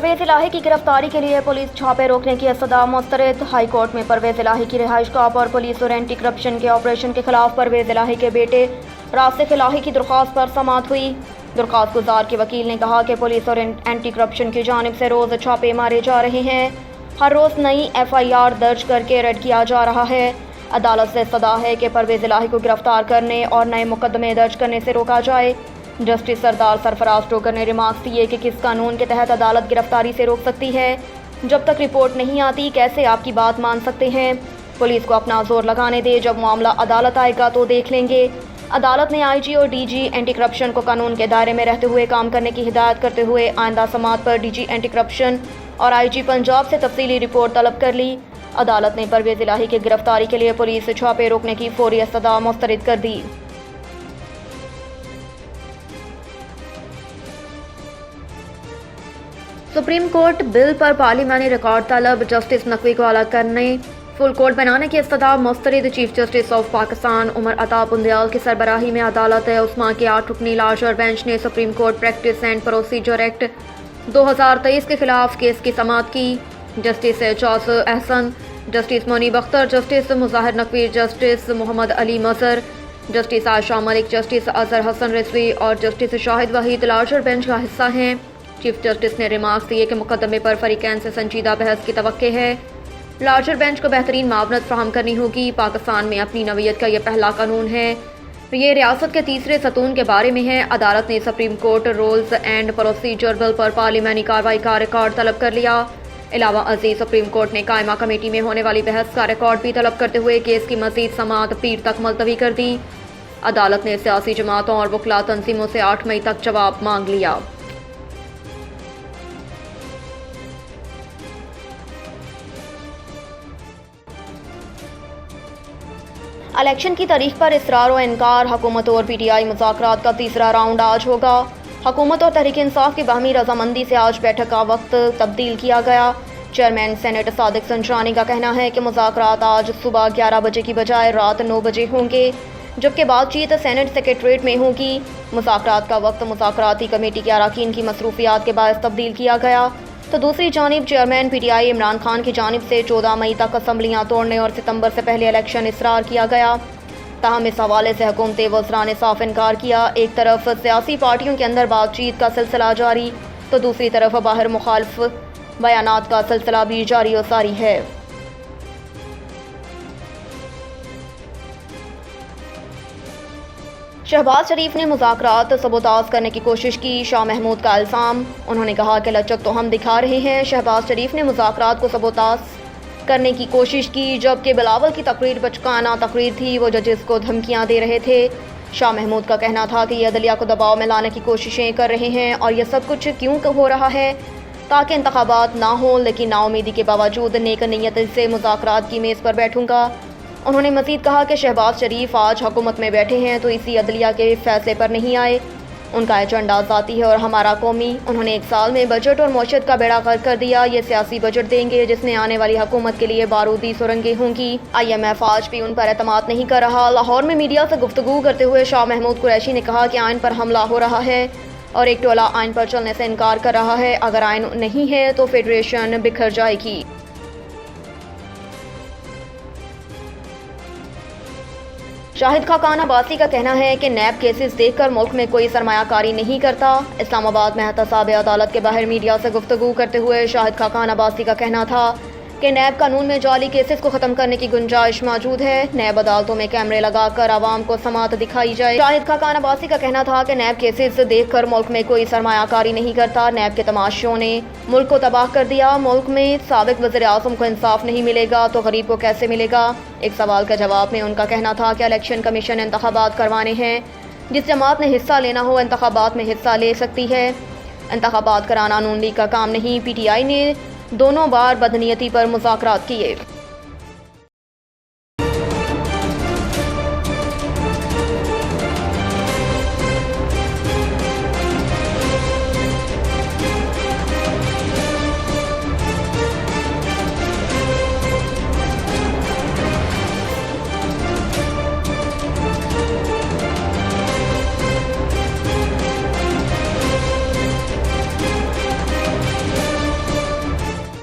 परवेज इलाही की गिरफ्तारी के लिए पुलिस छापे रोकने की सदा मुस्तरद। हाई कोर्ट में परवेज इलाही की रिहाइश गाह और पुलिस और एंटी करप्शन के ऑपरेशन के खिलाफ परवेज इलाही के बेटे रासिक इलाही की दरख्वास्त पर समाअत हुई। दरख्वास्त गुजार के वकील ने कहा कि पुलिस और एंटी करप्शन की जानिब से रोज़ छापे मारे जा रहे हैं। हर रोज़ नई FIR दर्ज करके रेड किया जा रहा है। अदालत से सदा है कि परवेज इलाही को गिरफ्तार करने और नए मुकदमे दर्ज करने से रोका जाए। जस्टिस सरदार सरफराज टोकर ने रिमार्क्स दिए कि किस कानून के तहत अदालत गिरफ्तारी से रोक सकती है। जब तक रिपोर्ट नहीं आती कैसे आपकी बात मान सकते हैं। पुलिस को अपना जोर लगाने दे, जब मामला अदालत आएगा तो देख लेंगे। अदालत ने IG और DG एंटी करप्शन को कानून के दायरे में रहते हुए काम करने की हिदायत करते हुए आइंदा समाअत पर DG एंटी करप्शन और IG पंजाब से तफसीली रिपोर्ट तलब कर ली। अदालत ने परवेज इलाही की गिरफ्तारी के लिए पुलिस छापे रोकने की फौरी सदा मुस्तरद कर दी। सुप्रीम कोर्ट बिल पर पार्लिमानी रिकॉर्ड तलब, जस्टिस नकवी को अलग करने फुल कोर्ट बनाने की इस्तदा मुस्तरद। Chief justice of Pakistan Umar Ata Bandial की सरबराही में अदालत उस्मा के 8 रुकनी लार्जर बेंच ने Supreme Court Practice and Procedure Act 2023 के खिलाफ केस की समाअत की। Justice Ijaz Ahsan, justice Munib Akhtar, justice Mazahir Naqvi, justice Mohammad Ali Mazhar, justice Ayesha Malik, justice Azhar Hasan Rizvi और justice Shahid Waheed larger bench का हिस्सा हैं। चीफ जस्टिस ने रिमार्क्स दिए कि मुकदमे पर फरीकैन से संजीदा बहस की तवक्के है। लार्जर बेंच को बेहतरीन मावनत फ्राहम करनी होगी। पाकिस्तान में अपनी नवीयत का यह पहला कानून है। ये रियासत के तीसरे सतून के बारे में है। अदालत ने Supreme court rules and procedure bill पर पार्लिमानी कार्रवाई का रिकॉर्ड तलब कर लिया। अलावा अजीज सुप्रीम कोर्ट ने कायमा कमेटी में होने वाली बहस का रिकॉर्ड भी तलब करते हुए केस की मजीद समाअत पीर तक मुलतवी कर दी। अदालत ने सियासी जमातों और वकला तंजीमों से 8 मई तक जवाब मांग लिया। इलेक्शन की तारीख पर इसरार व इनकार। हुकूमत और PTI मुज़ाकरात का तीसरा राउंड आज होगा। हुकूमत और तहरीक इंसाफ की बाहमी रजामंदी से आज बैठक का वक्त तब्दील किया गया। चेयरमैन सेनेट सादिक संजरानी का कहना है कि मुज़ाकरात आज सुबह 11 बजे की बजाय रात 9 बजे होंगे, जबकि बातचीत सेनेट सेक्रेटरीट में होगी। मुज़ाकरात का वक्त मुज़ाकराती कमेटी के अरकान की मसरूफियात के बायस तब्दील किया गया। तो दूसरी जानिब चेयरमैन PTI इमरान खान की जानिब से 14 मई तक असम्बलियाँ तोड़ने और सितंबर से पहले इलेक्शन इसरार किया गया। ताहम इस हवाले से हुकूमत वज़रा ने साफ इनकार किया। एक तरफ सियासी पार्टियों के अंदर बातचीत का सिलसिला जारी, तो दूसरी तरफ बाहर मुखालिफ बयानात का सिलसिला भी जारी और सारी है। शहबाज शरीफ ने मुज़ाकरात सबोताज करने की कोशिश की, शाह महमूद का इल्ज़ाम। उन्होंने कहा कि लचक तो हम दिखा रहे हैं। शहबाज शरीफ ने मुज़ाकरात को सबोताज करने की कोशिश की, जबकि बिलावल की तकरीर बचकाना तकरीर थी। वो जजेस को धमकियां दे रहे थे। शाह महमूद का कहना था कि ये अदलिया को दबाव में लाने की कोशिशें कर रहे हैं और यह सब कुछ क्यों हो रहा है, ताकि इंतखाबात ना हो। लेकिन नाउमीदी के बावजूद नेक नीयत से मुज़ाकरात की मेज़ पर बैठूंगा। उन्होंने मज़ीद कहा कि शहबाज शरीफ आज हुकूमत में बैठे हैं तो इसी अदलिया के फैसले पर नहीं आए। उनका एजेंडा ज़ाती है और हमारा कौमी। उन्होंने 1 साल में बजट और मौशत का बेड़ा गर्क कर दिया। ये सियासी बजट देंगे जिसमें आने वाली हुकूमत के लिए बारूदी सुरंगें होंगी। IMF आज भी उन पर एतमाद नहीं कर रहा। लाहौर में मीडिया से गुफ्तगू करते हुए शाह महमूद कुरैशी ने कहा कि आइन पर हमला हो रहा है और एक टोला आइन पर चलने से इनकार कर रहा है। अगर आइन नहीं है तो फेडरेशन बिखर जाएगी। शाहिद खाकान अब्बासी का कहना है कि नैब केसेस देखकर मुल्क में कोई सरमायाकारी नहीं करता। इस्लामाबाद में एहतसाब अदालत के बाहर मीडिया से गुफ्तगू करते हुए शाहिद खाकान अब्बासी का कहना था कि नैब कानून में जाली केसेस को ख़त्म करने की गुंजाइश मौजूद है। नैब अदालतों में कैमरे लगाकर आवाम को समाअत दिखाई जाए। शाहिद खाकान अब्बासी का कहना था कि नैब केसेस देखकर मुल्क में कोई सरमायाकारी नहीं करता। नैब के तमाशियों ने मुल्क को तबाह कर दिया। मुल्क में साबिक वज़ीर आज़म को इंसाफ नहीं मिलेगा तो गरीब को कैसे मिलेगा। एक सवाल के जवाब में उनका कहना था कि इलेक्शन कमीशन इंतखाबात करवाने हैं। जिस जमात ने हिस्सा लेना हो इंतखाबात में हिस्सा ले सकती है। इंतखाबात कराना नून लीग का काम नहीं। PTI ने दोनों बार बदनीयती पर मुज़ाकरात किए।